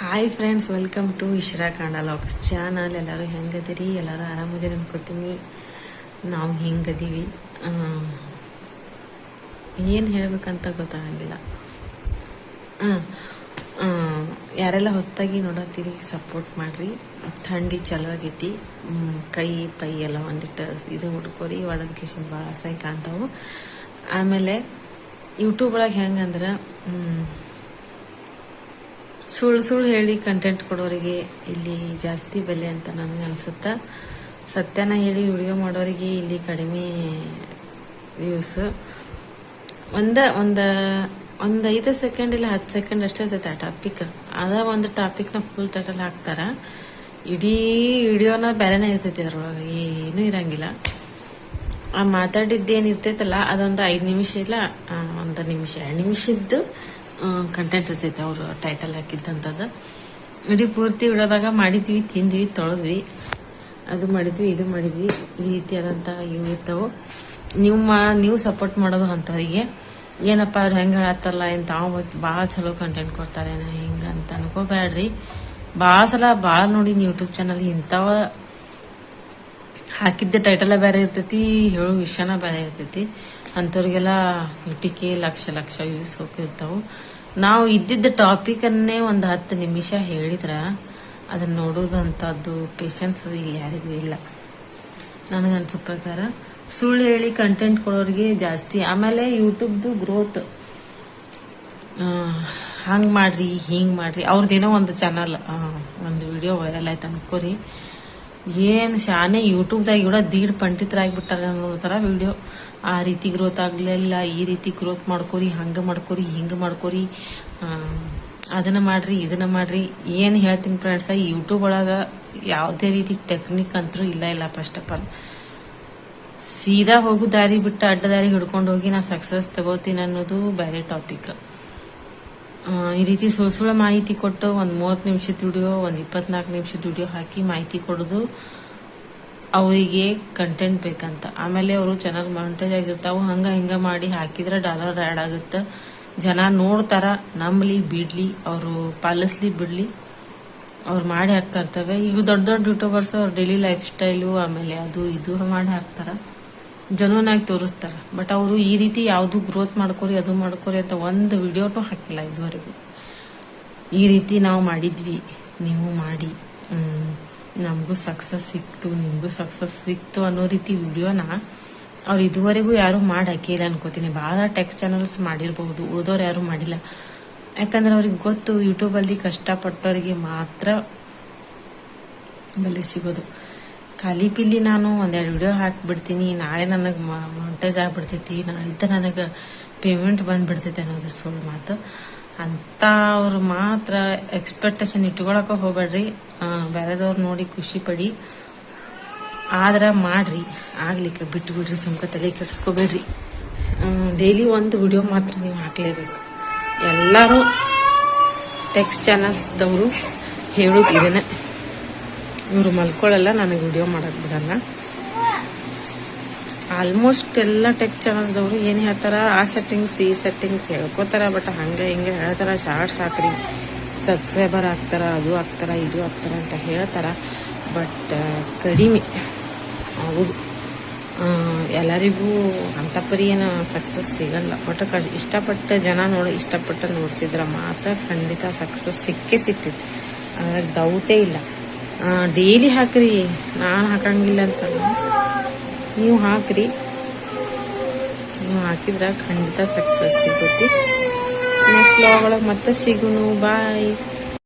Hi friends, welcome to Ishra Kannada vlogs channel. ಎಲ್ಲರೂ ಹೆಂಗದಿರಿ? ಎಲ್ಲರೂ ಆರಾಮದಿರಿ ಅನ್ಕೋತೀನಿ. ನಾವು ಹೆಂಗದೀವಿ ಏನು ಹೇಳ್ಬೇಕಂತ ಗೊತ್ತಾಗಂಗಿಲ್ಲ. ಯಾರೆಲ್ಲ ಹೊಸದಾಗಿ ನೋಡತ್ತೀರಿ ಸಪೋರ್ಟ್ ಮಾಡಿರಿ. ಥಂಡಿ ಚಲೋ ಆಗೈತಿ, ಕೈ ಪೈ ಎಲ್ಲ ಒಂದಿಟ್ಟು ಇದು ಮುಟ್ಕೋರಿ, ಒಳದ ಕಿಶನ್ ಭಾಳ ಅಸಹ್ಯ ಕಾಣ್ತಾವು. ಆಮೇಲೆ ಯೂಟ್ಯೂಬ್ ಒಳಗೆ ಹೆಂಗಂದ್ರೆ ಸುಳ್ಳು ಹೇಳಿ ಕಂಟೆಂಟ್ ಕೊಡೋರಿಗೆ ಇಲ್ಲಿ ಜಾಸ್ತಿ ಬೆಲೆ ಅಂತ ನನಗೆ ಅನ್ಸುತ್ತೆ. ಸತ್ಯನ ಹೇಳಿ ವಿಡಿಯೋ ಮಾಡೋರಿಗೆ ಇಲ್ಲಿ ಕಡಿಮೆ ವ್ಯೂಸ್. ಒಂದು 5 ಸೆಕೆಂಡ್ ಇಲ್ಲ 10 ಸೆಕೆಂಡ್ ಅಷ್ಟೇ ಇರ್ತೈತೆ ಆ ಟಾಪಿಕ್. ಒಂದು ಟಾಪಿಕ್ನ ಫುಲ್ ಟೈಟಲ್ ಹಾಕ್ತಾರ, ಇಡೀ ವಿಡಿಯೋನ ಬೇರೆನೇ ಇರ್ತೈತಿ. ಅದ್ರೊಳಗೆ ಏನೂ ಇರಂಗಿಲ್ಲ. ಆ ಮಾತಾಡಿದ್ದೇನು ಇರ್ತೈತಲ್ಲ ಅದೊಂದು 5 ನಿಮಿಷ ಇಲ್ಲ 1 ನಿಮಿಷ 2 ನಿಮಿಷದ್ದು ಕಂಟೆಂಟ್ ಇರ್ತೈತೆ ಅವರು ಟೈಟಲ್ ಹಾಕಿದ್ದಂಥದ್ದು. ಇಡೀ ಪೂರ್ತಿ ವಿಡಿಯೋದಾಗ ಮಾಡಿದ್ವಿ, ತಿಂದ್ವಿ, ತೊಳೆದ್ವಿ, ಅದು ಮಾಡಿದ್ವಿ, ಇದು ಮಾಡಿದ್ವಿ, ಈ ರೀತಿಯಾದಂಥ ಇವು ಇರ್ತಾವೆ. ನೀವು ಸಪೋರ್ಟ್ ಮಾಡೋದು ಅಂಥವ್ರಿಗೆ. ಏನಪ್ಪ ಅವ್ರು ಹೆಂಗೆ ಹೇಳತ್ತಲ್ಲ ಏನು ತಾವು ಭಾಳ ಚಲೋ ಕಂಟೆಂಟ್ ಕೊಡ್ತಾರೆ ಹಿಂಗೆ ಅಂತ ಅನ್ಕೋಬೇಡ್ರಿ. ಭಾಳ ನೋಡಿ ಯೂಟ್ಯೂಬ್ ಚಾನಲ್ ಇಂಥವ ಹಾಕಿದ್ದೆ ಟೈಟಲ ಬೇರೆ ಇರ್ತೈತಿ, ಹೇಳೋ ವಿಷಯನ ಬೇರೆ ಇರ್ತೈತಿ. ಅಂಥವ್ರಿಗೆಲ್ಲ ಯುಟಿಕೆ ಲಕ್ಷ ವ್ಯೂಸ್ ಹೋಗಿರ್ತಾವೆ. ನಾವು ಇದ್ದಿದ್ದ ಟಾಪಿಕನ್ನೇ ಒಂದು 10 ನಿಮಿಷ ಹೇಳಿದ್ರೆ ಅದನ್ನ ನೋಡೋದಂಥದ್ದು ಪೇಷನ್ಸ್ ಇಲ್ಲಿ ಯಾರಿಗೂ ಇಲ್ಲ ನನಗನ್ಸೋ ಪ್ರಕಾರ. ಸುಳ್ಳು ಹೇಳಿ ಕಂಟೆಂಟ್ ಕೊಡೋರಿಗೆ ಜಾಸ್ತಿ. ಆಮೇಲೆ ಯೂಟ್ಯೂಬ್ದು ಗ್ರೋತ್ ಹಂಗೆ ಮಾಡ್ರಿ ಹಿಂಗೆ ಮಾಡ್ರಿ. ಅವ್ರದ್ದೇನೋ ಒಂದು ಚಾನಲ್ ಒಂದು ವಿಡಿಯೋ ವೈರಲ್ ಆಯ್ತು ಅನ್ಕೋರಿ, ಏನು ಶಾನೆ ಯೂಟ್ಯೂಬ್ದಾಗ ಕೂಡ ದೀಡ್ ಪಂಡಿತರಾಗಿಬಿಟ್ಟಾರೆ ಅನ್ನೋ ಥರ ವಿಡಿಯೋ. ಆ ರೀತಿ ಗ್ರೋತ್ ಆಗಲಿಲ್ಲ, ಈ ರೀತಿ ಗ್ರೋತ್ ಮಾಡ್ಕೋರಿ, ಹಂಗೆ ಮಾಡ್ಕೋರಿ, ಹಿಂಗೆ ಮಾಡ್ಕೋರಿ, ಅದನ್ನ ಮಾಡ್ರಿ, ಇದನ್ನ ಮಾಡ್ರಿ. ಏನು ಹೇಳ್ತೀನಿ ಫ್ರೆಂಡ್ಸ, ಯೂಟ್ಯೂಬ್ ಒಳಗೆ ಯಾವುದೇ ರೀತಿ ಟೆಕ್ನಿಕ್ ಅಂತೂ ಇಲ್ಲ. ಫಸ್ಟ್ ಆಫ್ ಆಲ್ ಸೀದಾ ಹೋಗು ದಾರಿ ಬಿಟ್ಟು ಅಡ್ಡ ದಾರಿ ಹಿಡ್ಕೊಂಡು ಹೋಗಿ ನಾ ಸಕ್ಸಸ್ ತಗೋತೀನಿ ಅನ್ನೋದು ಬೇರೆ ಟಾಪಿಕ್. ಈ ರೀತಿ ಸುಳ್ಳು ಮಾಹಿತಿ ಕೊಟ್ಟು ಒಂದು 30 ನಿಮಿಷದ ವಿಡಿಯೋ, ಒಂದು 24 ನಿಮಿಷದ ವಿಡಿಯೋ ಹಾಕಿ ಮಾಹಿತಿ ಕೊಡೋದು ಅವರಿಗೆ ಕಂಟೆಂಟ್ ಬೇಕಂತ. ಆಮೇಲೆ ಅವರು ಚಾನಲ್ ಮಾನಿಟೈಸ್ ಆಗಿರ್ತಾವೆ. ಹಿಂಗೆ ಮಾಡಿ ಹಾಕಿದ್ರೆ ಡಾಲರ್ ಆ್ಯಡ್ ಆಗುತ್ತೆ, ಜನ ನೋಡ್ತಾರ. ನಂಬಲಿ ಬಿಡ್ಲಿ, ಅವರು ಪಾಲಿಸ್ಲಿ ಬಿಡ್ಲಿ, ಅವ್ರು ಮಾಡಿ ಹಾಕ್ತಿರ್ತವೆ. ಈಗ ದೊಡ್ಡ ಯೂಟ್ಯೂಬರ್ಸ್ ಅವ್ರ ಡೈಲಿ ಲೈಫ್ ಸ್ಟೈಲು ಆಮೇಲೆ ಅದು ಇದು ಮಾಡಿ ಹಾಕ್ತಾರ, ಜನನಾಗಿ ತೋರಿಸ್ತಾರ. ಬಟ್ ಅವರು ಈ ರೀತಿ ಯಾವುದು ಗ್ರೋತ್ ಮಾಡ್ಕೋರಿ, ಅದು ಮಾಡ್ಕೋರಿ ಅಂತ ಒಂದು ವಿಡಿಯೋನೂ ಹಾಕಿಲ್ಲ ಇದುವರೆಗೂ. ಈ ರೀತಿ ನಾವು ಮಾಡಿದ್ವಿ, ನೀವು ಮಾಡಿ, ನಮಗೂ ಸಕ್ಸಸ್ ಸಿಕ್ತು, ನಿಮಗೂ ಸಕ್ಸಸ್ ಸಿಕ್ತು ಅನ್ನೋ ರೀತಿ ವಿಡಿಯೋನ ಅವ್ರು ಇದುವರೆಗೂ ಯಾರು ಮಾಡಿ ಹಾಕಿಲ್ಲ ಅನ್ಕೋತೀನಿ. ಭಾಳ ಟೆಕ್ ಚಾನಲ್ಸ್ ಮಾಡಿರ್ಬಹುದು, ಉಳಿದವ್ರು ಯಾರು ಮಾಡಿಲ್ಲ. ಯಾಕಂದ್ರೆ ಅವ್ರಿಗೆ ಗೊತ್ತು ಯೂಟ್ಯೂಬಲ್ಲಿ ಕಷ್ಟಪಟ್ಟವರಿಗೆ ಮಾತ್ರ ಬೆಲೆ ಸಿಗೋದು. ಖಾಲಿ ಪಿಲ್ಲಿ ನಾನು 1-2 ವಿಡಿಯೋ ಹಾಕಿಬಿಡ್ತೀನಿ, ನಾಳೆ ನನಗೆ ಮಾನಿಟೈಸ್ ಆಗಿಬಿಡ್ತೈತಿ, ನಾಳಿದ್ದ ನನಗೆ ಪೇಮೆಂಟ್ ಬಂದ್ಬಿಡ್ತೈತಿ ಅನ್ನೋದು ಸುಳ್ಳು ಮಾತು. ಅಂತ ಅವ್ರು ಮಾತ್ರ ಎಕ್ಸ್ಪೆಕ್ಟೇಷನ್ ಇಟ್ಕೊಳಕ್ಕೆ ಹೋಗ್ಬೇಡ್ರಿ. ಬೇರೆದವ್ರು ನೋಡಿ ಖುಷಿ ಪಡಿ, ಆದ್ರೆ ಮಾಡ್ರಿ, ಆಗ್ಲಿಕ್ಕೆ ಬಿಟ್ಟು ಬಿಡ್ರಿ, ಸುಮ್ಕ ತಲೆ ಕೆಡ್ಸ್ಕೊಬೇಡ್ರಿ. ಡೈಲಿ ಒಂದು ವಿಡಿಯೋ ಮಾತ್ರ ನೀವು ಹಾಕ್ಲೇಬೇಕು. ಎಲ್ಲರೂ ಟೆಕ್ಸ್ಟ್ ಚಾನಲ್ಸ್ದವರು ಹೇಳೋದು ಇದನ್ನೇ, ಇವರು ಮಲ್ಕೊಳ್ಳಲ್ಲ, ನನಗೆ ವಿಡಿಯೋ ಮಾಡಕ್ ಬಿಡಲ್ಲ. ಆಲ್ಮೋಸ್ಟ್ ಎಲ್ಲ ಟೆಕ್ ಚಾನಲ್ಸ್ದವರು ಏನು ಹೇಳ್ತಾರ, ಆ ಸೆಟ್ಟಿಂಗ್ಸ್ ಈ ಸೆಟ್ಟಿಂಗ್ಸ್ ಹೇಳ್ಕೋತಾರ. ಬಟ್ ಹಂಗೆ ಹಿಂಗೆ ಹೇಳ್ತಾರ, ಶಾರ್ಟ್ಸ್ ಹಾಕ್ರಿ, ಸಬ್ಸ್ಕ್ರೈಬರ್ ಆಗ್ತಾರ, ಅದು ಆಗ್ತಾರ, ಇದು ಆಗ್ತಾರ ಅಂತ ಹೇಳ್ತಾರ. ಬಟ್ ಕಡಿಮೆ ಆಗೋದು. ಎಲ್ಲರಿಗೂ ಅಂಥ ಪರಿ ಏನು ಸಕ್ಸಸ್ ಸಿಗಲ್ಲ. ಬಟ್ ಇಷ್ಟಪಟ್ಟು ಜನ ಇಷ್ಟಪಟ್ಟು ನೋಡ್ತಿದ್ರ ಮಾತ್ರ ಖಂಡಿತ ಸಕ್ಸಸ್ ಸಿಕ್ತೈತಿ, ಅದ್ರಾಗ ಡೌಟೇ ಇಲ್ಲ. ಡೈಲಿ ಹಾಕ್ರಿ, ನಾನು ಹಾಕಂಗಿಲ್ಲ ಅಂತ, ನೀವು ಹಾಕ್ರಿ. ನೀವು ಹಾಕಿದ್ರೆ ಖಂಡಿತ ಸಕ್ಸಸ್ ಸಿಗುತ್ತೆ. ನೆಕ್ಸ್ಟ್ ವ್ಲಾಗ್ ಒಳಗೆ ಮತ್ತೆ ಸಿಗುನು. ಬಾಯ್.